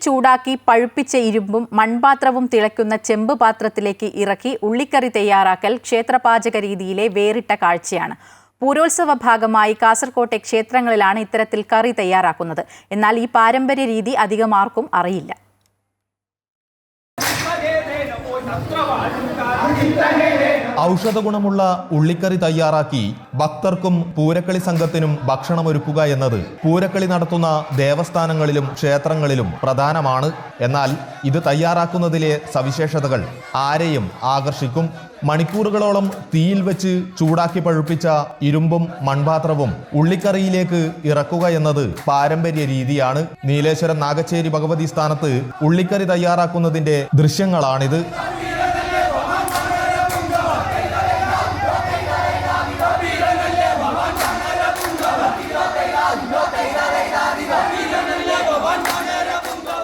ചൂടാക്കി പഴുപ്പിച്ച ഇരുമ്പും മൺപാത്രവും തിളയ്ക്കുന്ന ചെമ്പ് പാത്രത്തിലേക്ക് ഇറക്കി ഉള്ളിക്കറി തയ്യാറാക്കൽ ക്ഷേത്രപാചക രീതിയിലെ വേറിട്ട കാഴ്ചയാണ്. പൂരോത്സവ ഭാഗമായി കാസർകോട്ടെ ക്ഷേത്രങ്ങളിലാണ് ഇത്തരത്തിൽ കറി തയ്യാറാക്കുന്നത്. എന്നാൽ ഈ പാരമ്പര്യ രീതി അധികം ആർക്കും അറിയില്ല. ഔഷധ ഗുണമുള്ള ഉള്ളിക്കറി തയ്യാറാക്കി ഭക്തർക്കും പൂരക്കളി സംഘത്തിനും ഭക്ഷണമൊരുക്കുക എന്നത് പൂരക്കളി നടത്തുന്ന ദേവസ്ഥാനങ്ങളിലും ക്ഷേത്രങ്ങളിലും പ്രധാനമാണ്. എന്നാൽ ഇത് തയ്യാറാക്കുന്നതിലെ സവിശേഷതകൾ ആരെയും ആകർഷിക്കും. മണിക്കൂറുകളോളം തീയിൽ വെച്ച് ചൂടാക്കി പഴുപ്പിച്ച ഇരുമ്പും മൺപാത്രവും ഉള്ളിക്കറിയിലേക്ക് ഇറക്കുക എന്നത് പാരമ്പര്യ രീതിയാണ്. നീലേശ്വരം നാഗച്ചേരി ഭഗവതി സ്ഥാനത്ത് ഉള്ളിക്കറി തയ്യാറാക്കുന്നതിന്റെ ദൃശ്യങ്ങളാണിത്.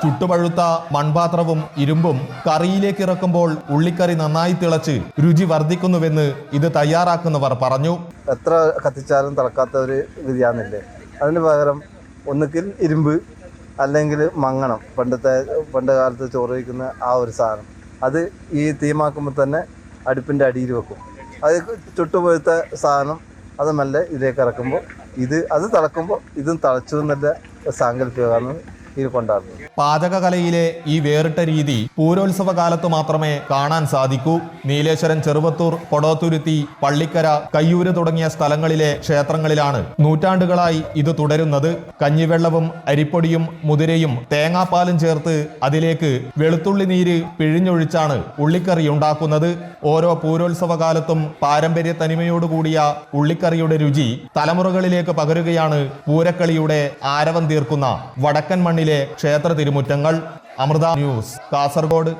ചുട്ടുപഴുത്ത മൺപാത്രവും ഇരുമ്പും കറിയിലേക്ക് ഇറക്കുമ്പോൾ ഉള്ളിക്കറി നന്നായി തിളച്ച് രുചി വർദ്ധിക്കുന്നുവെന്ന് ഇത് തയ്യാറാക്കുന്നവർ പറഞ്ഞു. എത്ര കത്തിച്ചാലും തിളക്കാത്ത ഒരു വിധിയാന്നില്ലേ. അതിന് പകരം ഒന്നുകിൽ ഇരുമ്പ് അല്ലെങ്കിൽ മങ്ങണം. പണ്ട് കാലത്ത് ചോറ് വയ്ക്കുന്ന ആ ഒരു സാധനം അത് ഈ തീമാക്കുമ്പോൾ തന്നെ അടുപ്പിൻ്റെ അടിയിൽ വെക്കും. അത് ചുട്ടുപഴുത്ത സാധനം അത് മെല്ലെ ഇതിലേക്ക് ഇറക്കുമ്പോൾ അത് തിളക്കുമ്പോൾ ഇതും തിളച്ചു എന്നുള്ള സാങ്കല്പികമാണ് ഇത് കൊണ്ടാടുന്നത്. പാചകകലയിലെ ഈ വേറിട്ട രീതി പൂരോത്സവ കാലത്ത് മാത്രമേ കാണാൻ സാധിക്കൂ. നീലേശ്വരം, ചെറുവത്തൂർ, കൊടോത്തുരുത്തി, പള്ളിക്കര, കയ്യൂര് തുടങ്ങിയ സ്ഥലങ്ങളിലെ ക്ഷേത്രങ്ങളിലാണ് നൂറ്റാണ്ടുകളായി ഇത് തുടരുന്നത്. കഞ്ഞിവെള്ളവും അരിപ്പൊടിയും മുതിരയും തേങ്ങാപ്പാലും ചേർത്ത് അതിലേക്ക് വെളുത്തുള്ളി നീര് പിഴിഞ്ഞൊഴിച്ചാണ് ഉള്ളിക്കറി ഉണ്ടാക്കുന്നത്. ഓരോ പൂരോത്സവ കാലത്തും പാരമ്പര്യ തനിമയോടുകൂടിയ ഉള്ളിക്കറിയുടെ രുചി തലമുറകളിലേക്ക് പകരുകയാണ് പൂരക്കളിയുടെ ആരവം തീർക്കുന്ന വടക്കൻ മണ്ണിലെ ക്ഷേത്ര തിരുമുറ്റങ്ങൾ. അമൃത ന്യൂസ്, കാസർഗോഡ്.